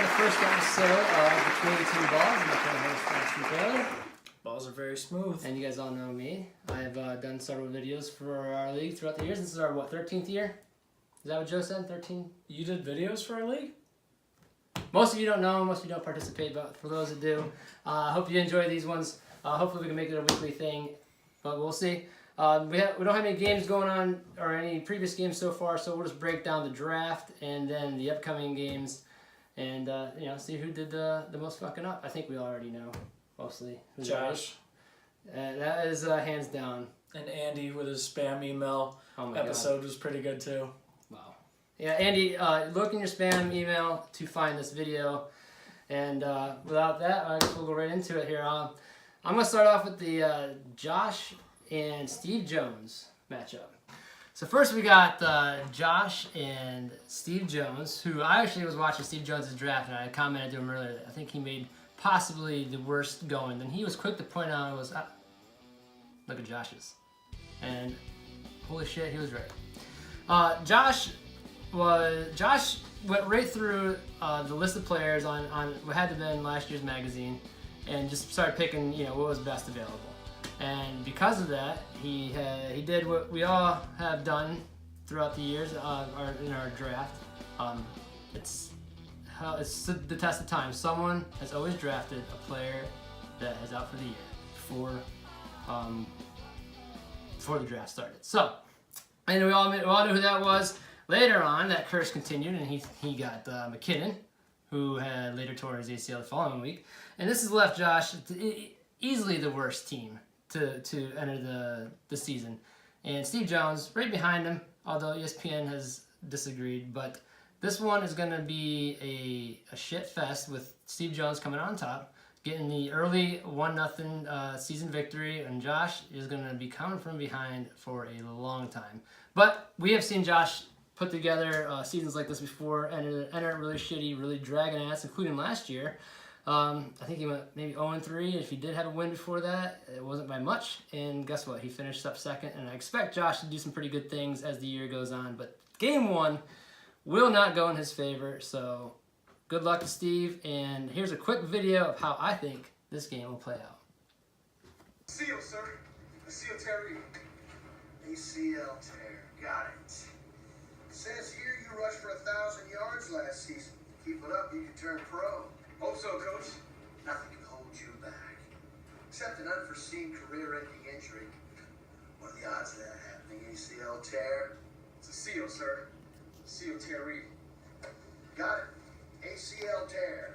the first episode of Between the Two Balls. I'm your host, Austin Taylor. Balls are very smooth. And you guys all know me. I've done several videos for our league throughout the years. This is our, 13th year? Is that what Joe said, 13? You did videos for our league? Most of you don't know, most of you don't participate, but for those that do, I hope you enjoy these ones. Hopefully we can make it a weekly thing, but we'll see. We don't have any games going on, or any previous games so far, so we'll just break down the draft and then the upcoming games and see who did the most fucking up. I think we already know, mostly. Josh. That is hands down. And Andy with his spam email episode was pretty good too. Wow. Yeah, Andy, look in your spam email to find this video. And without that, I guess we'll go right into it here. I'm going to start off with the Josh and Steve Jones matchup. So first we got Josh and Steve Jones, who I actually was watching Steve Jones' draft, and I commented to him earlier that I think he made possibly the worst going. And he was quick to point out, look at Josh's. And holy shit, he was right. Josh went right through the list of players on what had to have been last year's magazine and just started picking, what was best available. And because of that, he did what we all have done throughout the years in our draft. It's the test of time. Someone has always drafted a player that is out for the year before the draft started. So, and we all knew who that was. Later on, that curse continued, and he got McKinnon, who had later tore his ACL the following week. And this has left Josh easily the worst team to enter the season. And Steve Jones right behind him, although ESPN has disagreed. But this one is going to be a shit fest with Steve Jones coming on top, getting the early 1-0 season victory, and Josh is going to be coming from behind for a long time. But we have seen Josh put together seasons like this before, enter really shitty, really dragging ass, including last year. I think he went maybe 0-3. If he did have a win before that, it wasn't by much. And guess what? He finished up second. And I expect Josh to do some pretty good things as the year goes on. But game one will not go in his favor. So good luck to Steve. And here's a quick video of how I think this game will play out. ACL, sir. ACL tear. ACL tear. Got it. Says here you rushed for 1,000 yards last season. Keep it up, you can turn pro. Hope so, Coach. Nothing can hold you back, except an unforeseen career-ending injury. What are the odds of that happening? ACL tear? It's a seal, sir. ACL tear. Got it. ACL tear.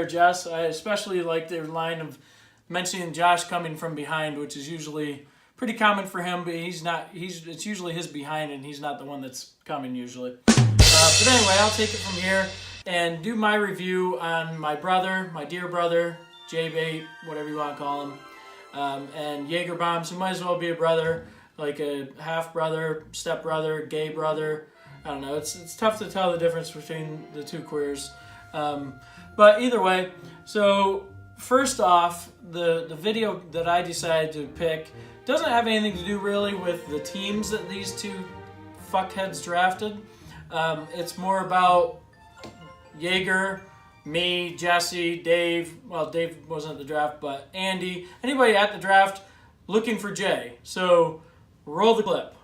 Josh, I especially like their line of mentioning Josh coming from behind, which is usually pretty common for him, but it's usually his behind, and he's not the one that's coming usually. But anyway, I'll take it from here and do my review on my brother, my dear brother, J-Bait, whatever you want to call him, and Jaeger Bombs, who might as well be a brother, like a half-brother, step-brother, gay brother. I don't know. It's tough to tell the difference between the two queers. But either way, so first off, the video that I decided to pick doesn't have anything to do really with the teams that these two fuckheads drafted. It's more about Jaeger, me, Jesse, Dave. Well, Dave wasn't at the draft, but Andy. Anybody at the draft looking for Jay. So roll the clip.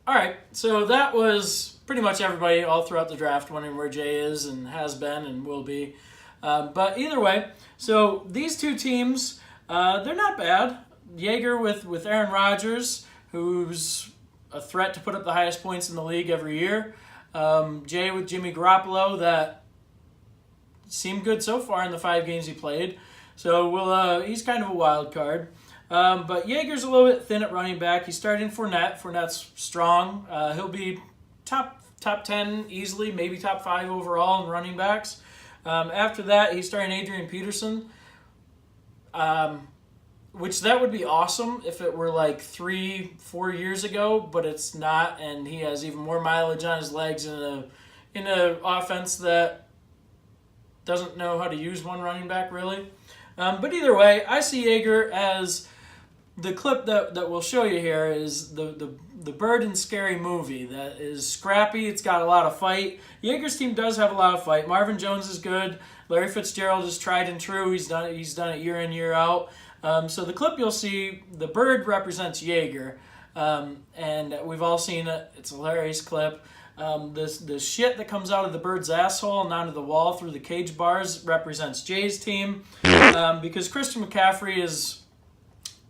Alright, so that was pretty much everybody all throughout the draft wondering where Jay is and has been and will be. But either way, so these two teams, they're not bad. Jaeger with Aaron Rodgers, who's a threat to put up the highest points in the league every year. Jay with Jimmy Garoppolo, that seemed good so far in the 5 games he played. So he's kind of a wild card. But Jaeger's a little bit thin at running back. He's starting Fournette. Fournette's strong. He'll be top 10 easily, maybe top 5 overall in running backs. After that, he's starting Adrian Peterson. Which that would be awesome if it were like 3-4 years ago, but it's not, and he has even more mileage on his legs in a offense that doesn't know how to use one running back really. But either way, I see Jaeger as the clip that we'll show you here is the Bird and Scary movie that is scrappy. It's got a lot of fight. Jaeger's team does have a lot of fight. Marvin Jones is good. Larry Fitzgerald is tried and true. He's done it year in, year out. So the clip you'll see, the Bird represents Jaeger. And we've all seen it. It's a hilarious clip. The shit that comes out of the Bird's asshole and onto the wall through the cage bars represents Jay's team. Because Christian McCaffrey is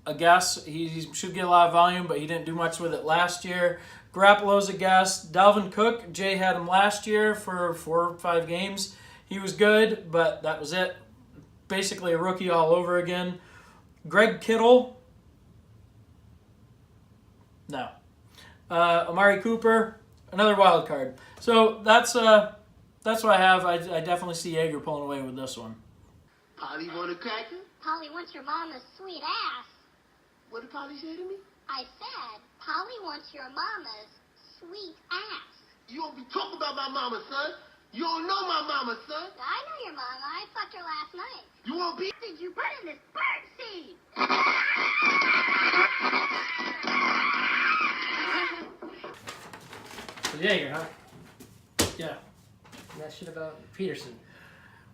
a guess. He should get a lot of volume, but he didn't do much with it last year. Garoppolo's a guess. Dalvin Cook, Jay had him last year for 4 or 5 games. He was good, but that was it. Basically a rookie all over again. Greg Kittle, no. Amari Cooper, another wild card. So that's what I have. I definitely see Jaeger pulling away with this one. Polly want a cracker? Polly wants your mama's sweet ass. What did Polly say to me? I said, Polly wants your mama's sweet ass. You don't be talking about my mama, son. You don't know my mama, son. I know your mama. I fucked her last night. You won't be. What did you put in this bird seed? So Jaeger, huh? Yeah. And that shit about Peterson.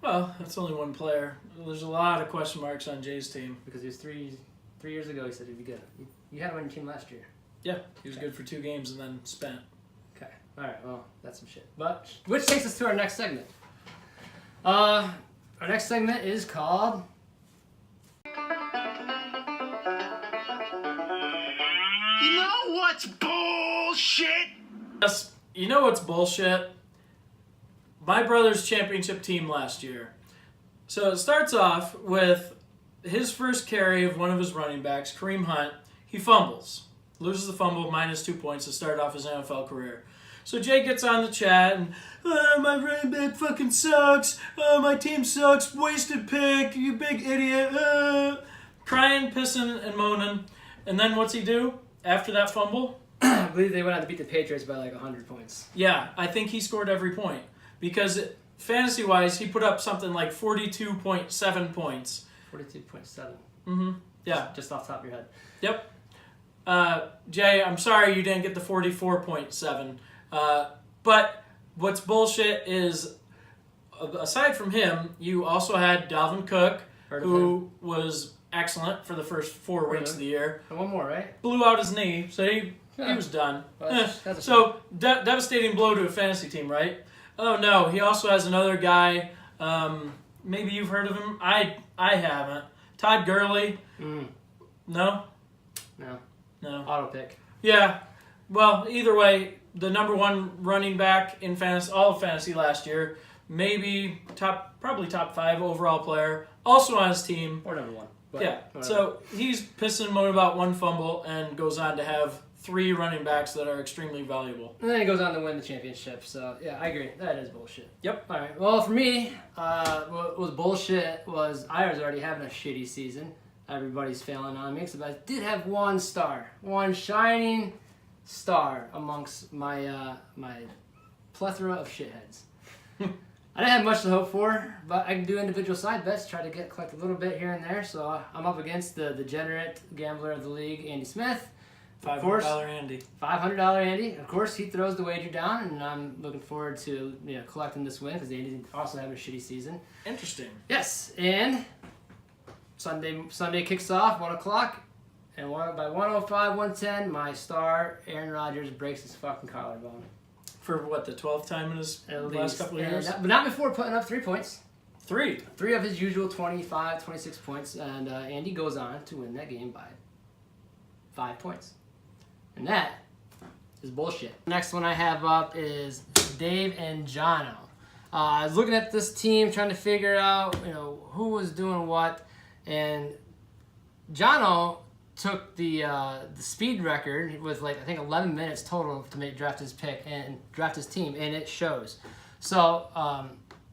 Well, that's only one player. There's a lot of question marks on Jay's team. Because he was 3 years ago, he said he'd be good. You had him on your team last year. Yeah, he was good for 2 games and then spent. Okay. All right. Well, that's some shit. But which takes us to our next segment. Our next segment is called. You know what's bullshit? Yes, you know what's bullshit? My brother's championship team last year. So it starts off with his first carry of one of his running backs, Kareem Hunt. He fumbles. Loses the fumble, -2 points to start off his NFL career. So Jay gets on the chat and, my running back fucking sucks. My team sucks. Wasted pick. You big idiot. Crying, pissing, and moaning. And then what's he do after that fumble? I believe they went out to beat the Patriots by like 100 points. Yeah, I think he scored every point. Because fantasy-wise, he put up something like 42.7 points. 42.7. Mm-hmm. Yeah. Just off the top of your head. Yep. Jay, I'm sorry you didn't get the 44.7. But what's bullshit is, aside from him, you also had Dalvin Cook, who was excellent for the first 4 weeks of the year. And one more, right? Blew out his knee, so he was done. Well, that's So, devastating blow to a fantasy team, right? Oh, no, he also has another guy. Maybe you've heard of him. I haven't. Todd Gurley. No? No. No. Auto pick. Yeah. Well, either way, the number 1 running back in fantasy, all of fantasy last year, maybe probably top 5 overall player, also on his team. Or number 1. But Yeah. whatever. So he's pissing and moaning about 1 fumble and goes on to have 3 running backs that are extremely valuable. And then he goes on to win the championship. So, yeah, I agree. That is bullshit. Yep. All right. Well, for me, what was bullshit was I was already having a shitty season. Everybody's failing on me. Except I did have 1 star. 1 shining star amongst my my plethora of shitheads. I didn't have much to hope for, but I can do individual side bets, try to collect a little bit here and there. So I'm up against the degenerate gambler of the league, Andy Smith. Of course, $500 Andy. $500 Andy. Of course, he throws the wager down, and I'm looking forward to collecting this win because Andy's also having a shitty season. Interesting. Yes, and Sunday kicks off 1 o'clock, and by 1:05, 1:10, my star Aaron Rodgers breaks his fucking collarbone. For what, the 12th time in his At last least. couple of And years? but not before putting up 3 points. 3. 3 of his usual 25, 26 points, and Andy goes on to win that game by 5 points. And that is bullshit. Next one I have up is Dave and Jono. I was looking at this team, trying to figure out, who was doing what, and Jono took the speed record with I think 11 minutes total to draft his pick and draft his team, and it shows. So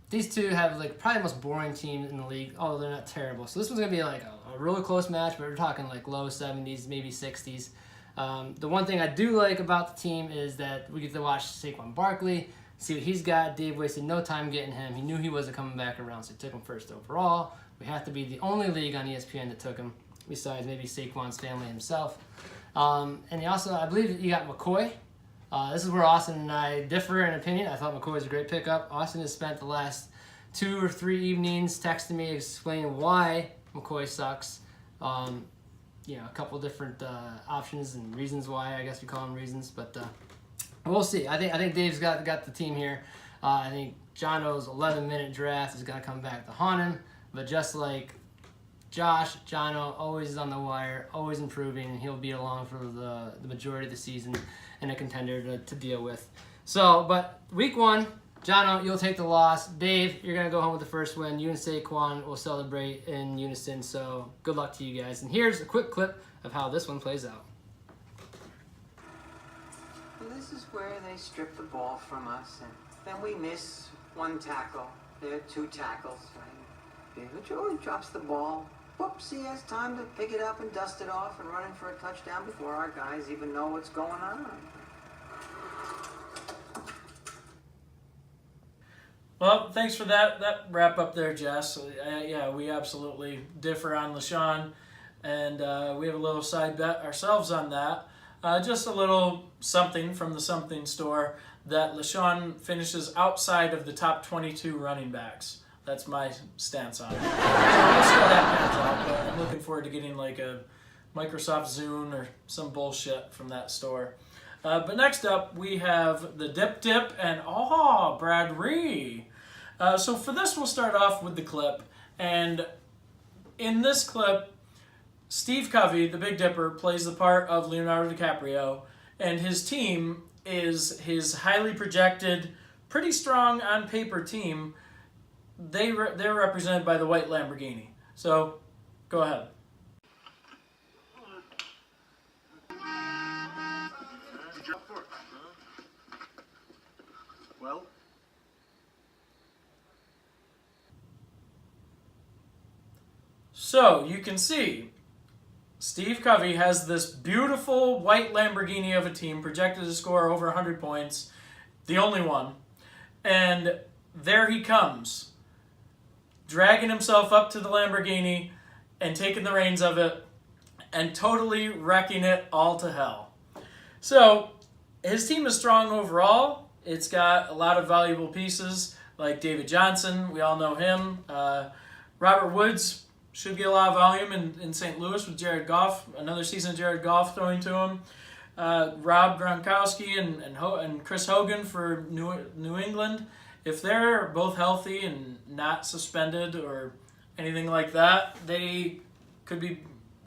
these two have probably the most boring team in the league, although they're not terrible. So this one's gonna be a really close match, but we're talking low 70s, maybe 60s. The one thing I do like about the team is that we get to watch Saquon Barkley, see what he's got. Dave wasted no time getting him. He knew he wasn't coming back around, so he took him first overall. We have to be the only league on ESPN that took him. besides maybe Saquon's family himself. And you also, I believe you got McCoy. This is where Austin and I differ in opinion. I thought McCoy was a great pickup. Austin has spent the last 2 or 3 evenings texting me explaining why McCoy sucks. You know, a couple different options and reasons why. I guess we call them reasons, but we'll see. I think Dave's got the team here. I think Jono's 11-minute draft is gonna come back to haunt him. But just like Josh, Jono always is on the wire, always improving, and he'll be along for the majority of the season and a contender to deal with. So, but week 1, Jono, you'll take the loss. Dave, you're going to go home with the first win. You and Saquon will celebrate in unison, so good luck to you guys. And here's a quick clip of how this one plays out. Well, this is where they strip the ball from us, and then we miss 1 tackle. There are 2 tackles. Joey drops the ball. Whoops, he has time to pick it up and dust it off and run in for a touchdown before our guys even know what's going on. Well, thanks for that wrap up there, Jess. Yeah, we absolutely differ on LeSean, and we have a little side bet ourselves on that. Just a little something from the something store that LeSean finishes outside of the top 22 running backs. That's my stance on it. We'll see how that pans out, but I'm looking forward to getting like a Microsoft Zune or some bullshit from that store. But next up, we have the Dip and Brad Ree. So for this, we'll start off with the clip. And in this clip, Steve Covey, the Big Dipper, plays the part of Leonardo DiCaprio, and his team is his highly projected, pretty strong on paper team. They're represented by the white Lamborghini. So, go ahead. Well, So, you can see, Steve Covey has this beautiful white Lamborghini of a team projected to score over 100 points, the only one. And there he comes, dragging himself up to the Lamborghini and taking the reins of it and totally wrecking it all to hell. So, his team is strong overall. It's got a lot of valuable pieces like David Johnson. We all know him. Robert Woods should get a lot of volume in St. Louis with Jared Goff. Another season of Jared Goff throwing to him. Rob Gronkowski and Chris Hogan for New England. If they're both healthy and not suspended or anything like that, they could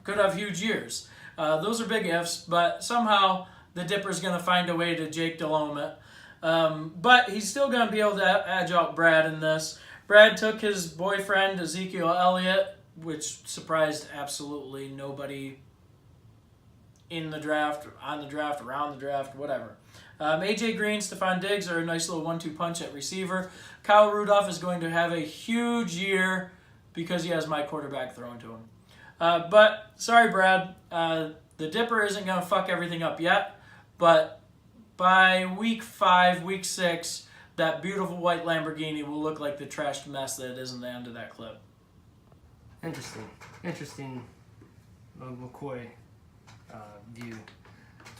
have huge years. Those are big ifs, but somehow the Dipper's going to find a way to Jake Delhomme it. But he's still going to be able to edge out Brad in this. Brad took his boyfriend, Ezekiel Elliott, which surprised absolutely nobody in the draft, on the draft, around the draft, whatever. A.J. Green, Stephon Diggs are a nice little 1-2 punch at receiver. Kyle Rudolph is going to have a huge year because he has my quarterback thrown to him. But, sorry, Brad, the Dipper isn't going to fuck everything up yet, but by week 5, week 6, that beautiful white Lamborghini will look like the trashed mess that it is in the end of that clip. Interesting McCoy view.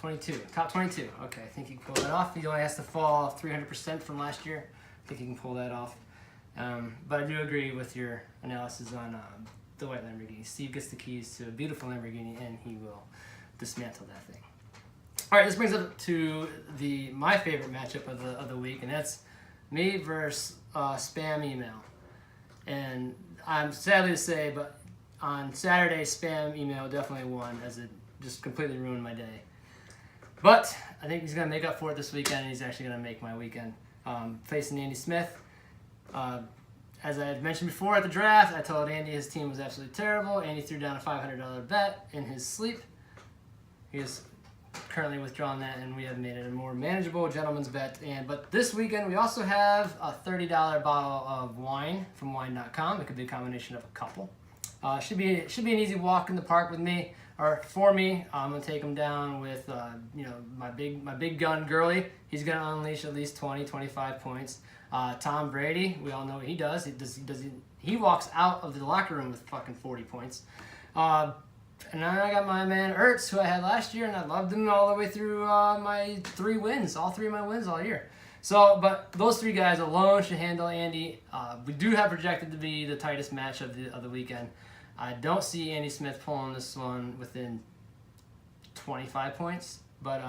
22, top 22. Okay, I think he can pull that off. He only has to fall 300% from last year. I think he can pull that off. But I do agree with your analysis on the white Lamborghini. Steve gets the keys to a beautiful Lamborghini, and he will dismantle that thing. All right, this brings us to my favorite matchup of the week, and that's me versus spam email. And I'm sadly to say, but on Saturday, spam email definitely won, as it just completely ruined my day. But I think he's going to make up for it this weekend, and he's actually going to make my weekend. Facing Andy Smith. As I had mentioned before at the draft, I told Andy his team was absolutely terrible. Andy threw down a $500 bet in his sleep. He is currently withdrawn that, and we have made it a more manageable gentleman's bet. But this weekend, we also have a $30 bottle of wine from wine.com. It could be a combination of a couple. Should be an easy walk in the park with me. Or for me, I'm gonna take him down with my big gun Gurley. He's gonna unleash at least 20, 25 points. Tom Brady, we all know what he does. He walks out of the locker room with fucking 40 points. And then I got my man Ertz, who I had last year, and I loved him all the way through my 3 wins, all 3 of my wins all year. So, but those 3 guys alone should handle Andy. We do have projected to be the tightest match of the weekend. I don't see Andy Smith pulling this one within 25 points, but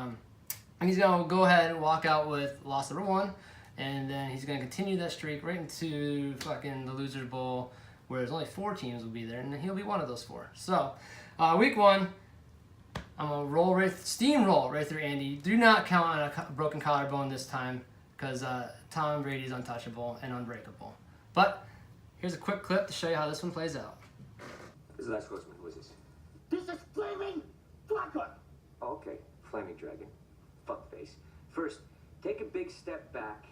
he's going to go ahead and walk out with loss number 1, and then he's going to continue that streak right into fucking the Losers Bowl, where there's only 4 teams will be there, and then he'll be one of those 4. So, week 1, I'm going to steamroll right through Andy. Do not count on a broken collarbone this time, because Tom Brady's untouchable and unbreakable. But here's a quick clip to show you how this one plays out. This is the last horseman. Who is this? This is Flaming Blacker. Oh, okay. Flaming Dragon. Fuckface. First, take a big step back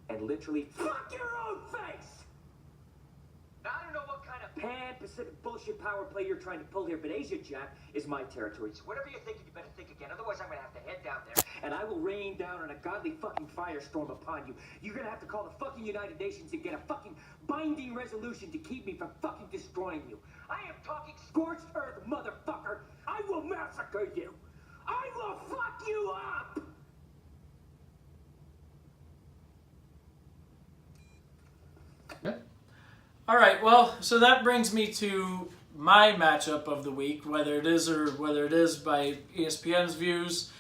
and literally fuck your own face! Now, I don't know what kind of pan-Pacific bullshit power play you're trying to pull here, but Asia Jack is my territory. So whatever you're thinking, you better think again. Otherwise, I'm gonna have to head down there, and I will rain down an ungodly fucking firestorm upon you. You're gonna have to call the fucking United Nations and get a fucking binding resolution to keep me from fucking destroying you. I am talking scorched earth, motherfucker. I will massacre you. I will fuck you up. All right, well, so that brings me to my matchup of the week, whether it is by ESPN's views,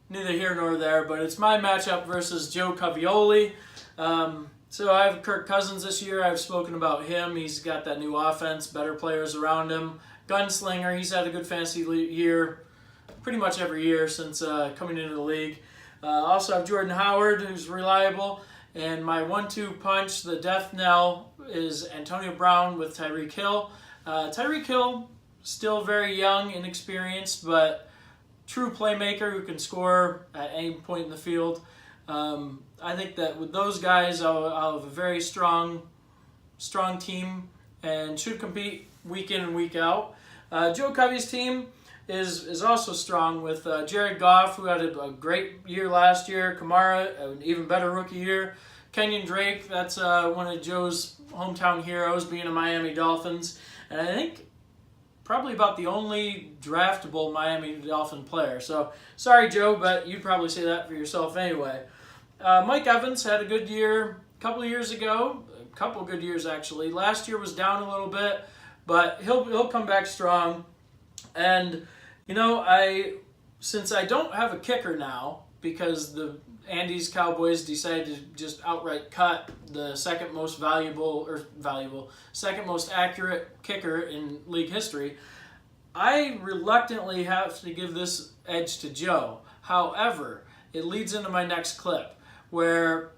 neither here nor there, but it's my matchup versus Joe Cavioli. So I have Kirk Cousins this year. I've spoken about him. He's got that new offense, better players around him. Gunslinger, he's had a good fantasy year pretty much every year since coming into the league. Also have Jordan Howard, who's reliable. And my 1-2 punch, the death knell, is Antonio Brown with Tyreek Hill. Tyreek Hill, still very young, inexperienced, but true playmaker who can score at any point in the field. I think that with those guys, I'll have a very strong team and should compete week in and week out. Joe Covey's team is also strong with Jared Goff, who had a great year last year. Kamara, an even better rookie year. Kenyon Drake, that's one of Joe's hometown heroes, being a Miami Dolphins. And I think probably about the only draftable Miami Dolphin player. So, sorry, Joe, but you'd probably say that for yourself anyway. Mike Evans had a good year a couple of years ago. A couple of good years, actually. Last year was down a little bit, but he'll come back strong. And, you know, since I don't have a kicker now, because the Andy's Cowboys decided to just outright cut the second most second most accurate kicker in league history, I reluctantly have to give this edge to Joe. However, it leads into my next clip, where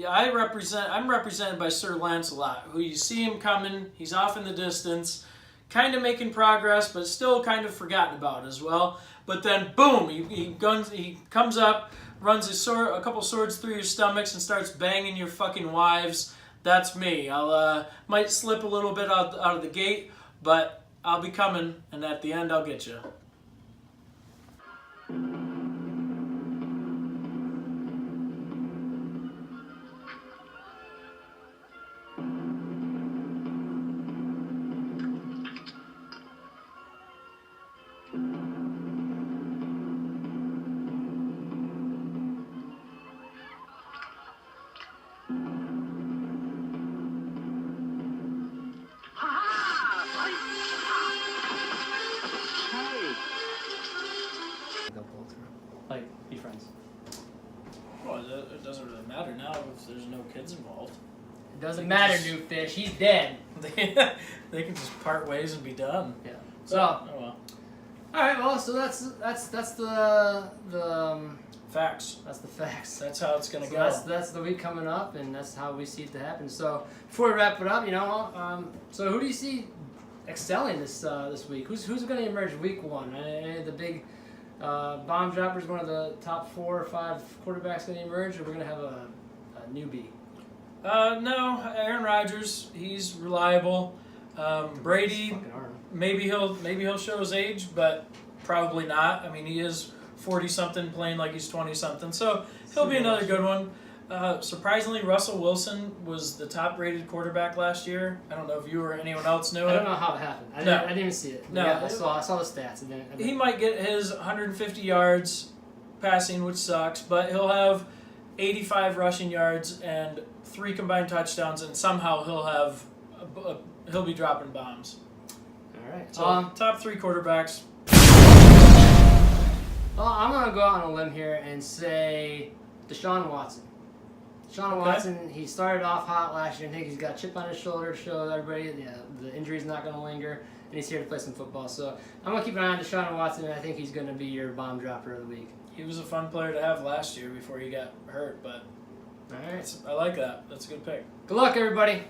I'm represented by Sir Lancelot, who you see him coming, he's off in the distance, kind of making progress, but still kind of forgotten about as well. But then, boom, he comes up, runs a couple swords through your stomachs, and starts banging your fucking wives. That's me. I'll might slip a little bit out of the gate, but I'll be coming, and at the end, I'll get you. Like, be friends. Well, it doesn't really matter now if there's no kids involved. It doesn't matter, new fish. He's dead. They can just part ways and be done. Yeah. So, Oh well. all right. Well, so that's the Facts. that's the facts. That's how it's gonna So go. that's the week coming up, and that's how we see it to happen. So before we wrap it up, so who do you see excelling this week? Who's going to emerge week 1? Any of the big bomb droppers, one of the top 4 or 5 quarterbacks going to emerge, or we're going to have a newbie? No, Aaron Rodgers, he's reliable. Brady, Fucking arm. maybe he'll show his age, but probably not. I mean, he is 40-something playing like he's 20-something, so he'll be another good one. Surprisingly, Russell Wilson was the top-rated quarterback last year. I don't know if you or anyone else knew I it. don't know how it happened. I No. didn't even see it. No. Yeah, I saw the stats. And then, He might get his 150 yards passing, which sucks, but he'll have 85 rushing yards and 3 combined touchdowns, and somehow he'll be dropping bombs. all right. So top 3 quarterbacks. Well, I'm going to go out on a limb here and say Deshaun Watson. Deshaun Watson, he started off hot last year. I think he's got a chip on his shoulder, showed everybody the injury's not going to linger, and he's here to play some football. So I'm going to keep an eye on Deshaun Watson, and I think he's going to be your bomb dropper of the week. He was a fun player to have last year before he got hurt, but All right. I like that. That's a good pick. Good luck, everybody.